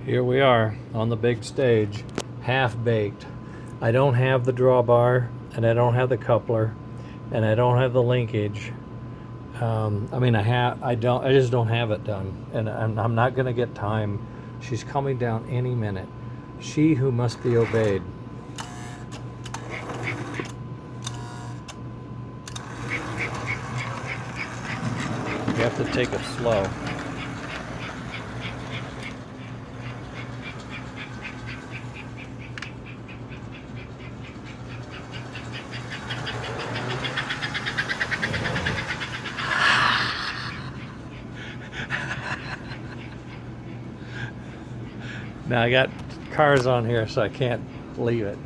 Here we are on the big stage, half baked. I don't have the drawbar, and I don't have the coupler, and I don't have the linkage. I just don't have it done, and I'm not going to get time. She's coming down any minute. She who must be obeyed. You have to take it slow. Now I got cars on here, so I can't leave it.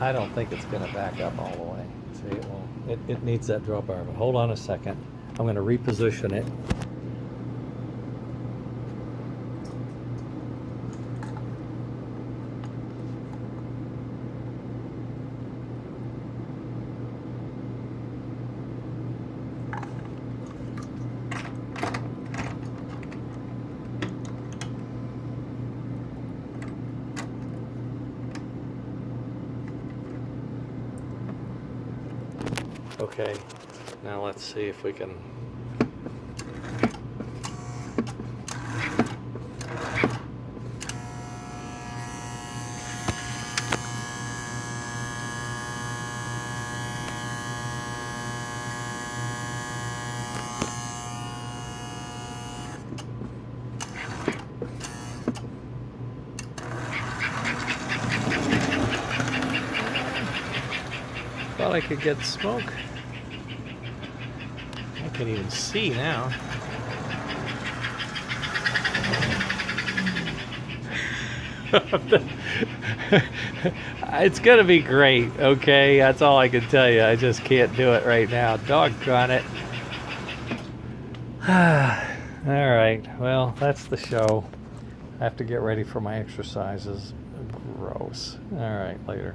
I don't think it's going to back up all the way. See, it won't. It needs that drawbar. But hold on a second. I'm going to reposition it. Okay, now let's see if we can. Thought I could get smoke. I can even see now. It's gonna be great, okay? That's all I can tell you. I just can't do it right now. Doggone it. Alright, well, that's the show. I have to get ready for my exercises. Gross. Alright, later.